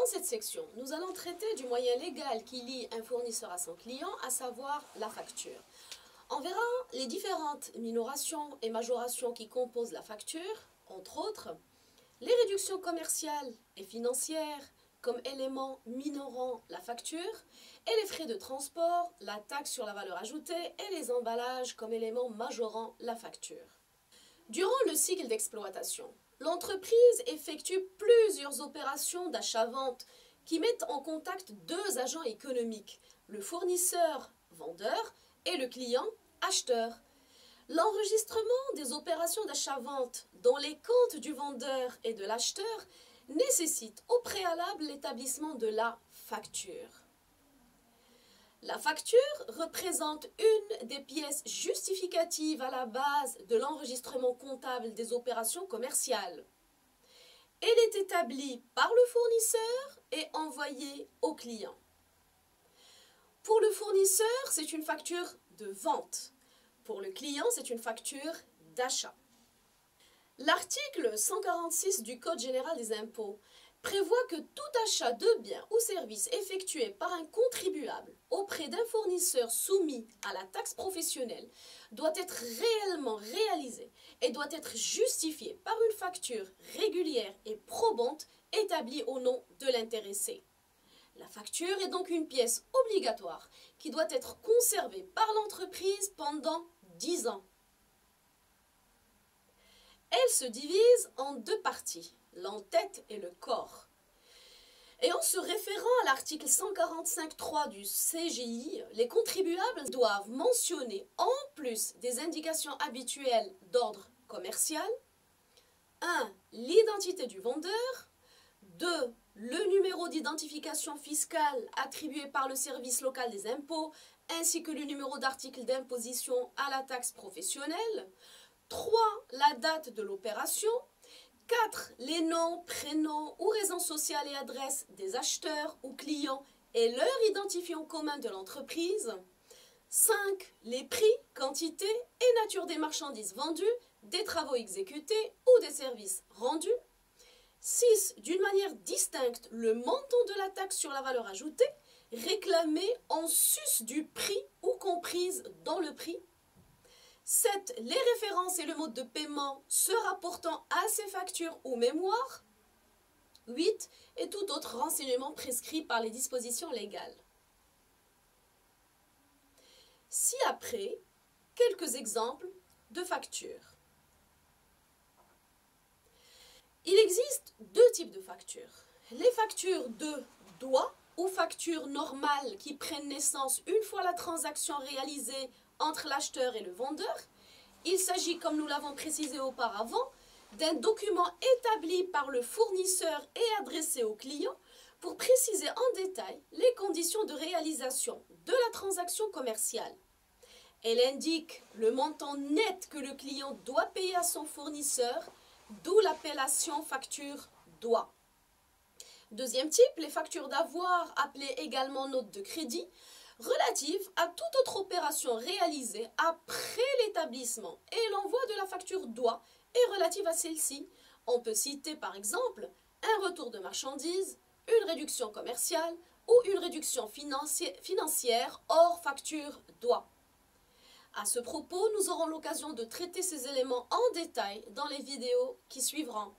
Dans cette section, nous allons traiter du moyen légal qui lie un fournisseur à son client, à savoir la facture. On verra les différentes minorations et majorations qui composent la facture, entre autres, les réductions commerciales et financières comme éléments minorant la facture, et les frais de transport, la taxe sur la valeur ajoutée et les emballages comme éléments majorant la facture. Durant le cycle d'exploitation, l'entreprise effectue plusieurs opérations d'achat-vente qui mettent en contact deux agents économiques, le fournisseur-vendeur et le client-acheteur. L'enregistrement des opérations d'achat-vente dans les comptes du vendeur et de l'acheteur nécessite au préalable l'établissement de la facture. La facture représente une des pièces justificatives à la base de l'enregistrement comptable des opérations commerciales. Elle est établie par le fournisseur et envoyée au client. Pour le fournisseur, c'est une facture de vente. Pour le client, c'est une facture d'achat. L'article 146 du Code général des impôts prévoit que tout achat de biens ou services effectué par un contribuable auprès d'un fournisseur soumis à la taxe professionnelle doit être réellement réalisé et doit être justifié par une facture régulière et probante établie au nom de l'intéressé. La facture est donc une pièce obligatoire qui doit être conservée par l'entreprise pendant 10 ans. Elle se divise en deux parties, l'entête et le corps. Et en se référant à l'article 145.3 du CGI, les contribuables doivent mentionner, en plus des indications habituelles d'ordre commercial, 1. L'identité du vendeur, 2. Le numéro d'identification fiscale attribué par le service local des impôts, ainsi que le numéro d'article d'imposition à la taxe professionnelle, 3. La date de l'opération, 4. Les noms, prénoms ou raisons sociales et adresses des acheteurs ou clients et leur identifiant commun de l'entreprise, 5. Les prix, quantité et nature des marchandises vendues, des travaux exécutés ou des services rendus, 6. D'une manière distincte, le montant de la taxe sur la valeur ajoutée, réclamée en sus du prix ou comprise dans le prix, 7. Les références et le mode de paiement se rapportant à ces factures ou mémoires. 8. Et tout autre renseignement prescrit par les dispositions légales. Ci-après, quelques exemples de factures. Il existe deux types de factures. Les factures de droit ou factures normales qui prennent naissance une fois la transaction réalisée entre l'acheteur et le vendeur. Il s'agit, comme nous l'avons précisé auparavant, d'un document établi par le fournisseur et adressé au client pour préciser en détail les conditions de réalisation de la transaction commerciale. Elle indique le montant net que le client doit payer à son fournisseur, d'où l'appellation facture doit. Deuxième type, les factures d'avoir, appelées également notes de crédit, relatives à toute autre opération réalisée après l'établissement et l'envoi de la facture doit et relative à celle-ci. On peut citer par exemple un retour de marchandises, une réduction commerciale ou une réduction financière hors facture doit. À ce propos, nous aurons l'occasion de traiter ces éléments en détail dans les vidéos qui suivront.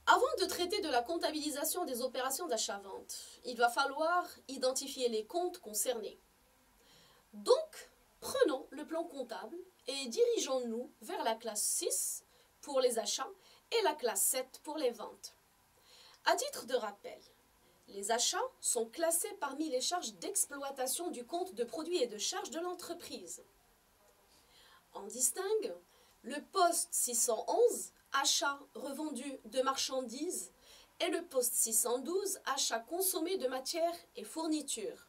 Avant de traiter de la comptabilisation des opérations d'achat-vente, il va falloir identifier les comptes concernés. Donc, prenons le plan comptable et dirigeons-nous vers la classe 6 pour les achats et la classe 7 pour les ventes. À titre de rappel, les achats sont classés parmi les charges d'exploitation du compte de produits et de charges de l'entreprise. On distingue le poste 611, achat revendu de marchandises, et le poste 612, achat consommé de matières et fournitures.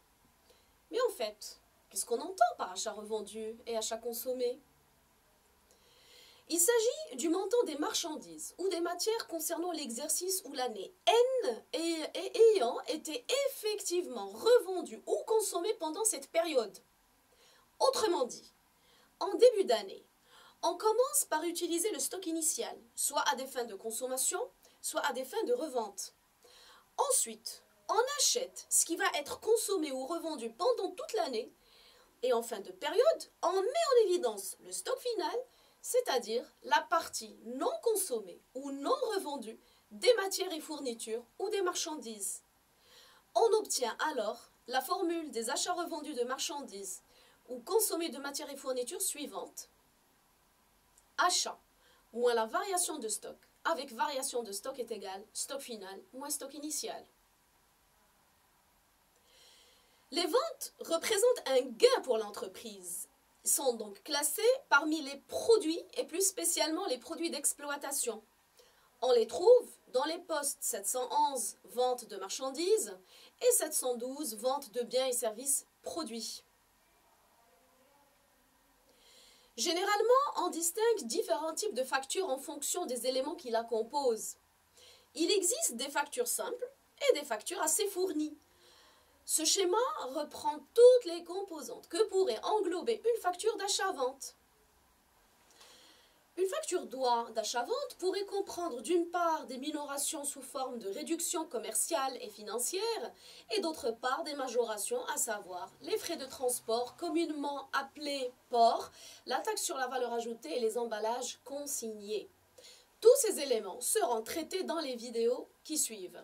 Mais en fait, qu'est-ce qu'on entend par achat revendu et achat consommé? Il s'agit du montant des marchandises ou des matières concernant l'exercice ou l'année N et ayant été effectivement revendues ou consommées pendant cette période. Autrement dit, en début d'année, on commence par utiliser le stock initial, soit à des fins de consommation, soit à des fins de revente. Ensuite, on achète ce qui va être consommé ou revendu pendant toute l'année. Et en fin de période, on met en évidence le stock final, c'est-à-dire la partie non consommée ou non revendue des matières et fournitures ou des marchandises. On obtient alors la formule des achats revendus de marchandises ou consommés de matières et fournitures suivante. Achat moins la variation de stock avec variation de stock est égal stock final moins stock initial. Les ventes représentent un gain pour l'entreprise. Ils sont donc classés parmi les produits et plus spécialement les produits d'exploitation. On les trouve dans les postes 711 vente de marchandises et 712 vente de biens et services produits. Généralement, on distingue différents types de factures en fonction des éléments qui la composent. Il existe des factures simples et des factures assez fournies. Ce schéma reprend toutes les composantes que pourrait englober une facture d'achat-vente. Une facture d'achat-vente pourrait comprendre d'une part des minorations sous forme de réductions commerciales et financières et d'autre part des majorations, à savoir les frais de transport communément appelés port, la taxe sur la valeur ajoutée et les emballages consignés. Tous ces éléments seront traités dans les vidéos qui suivent.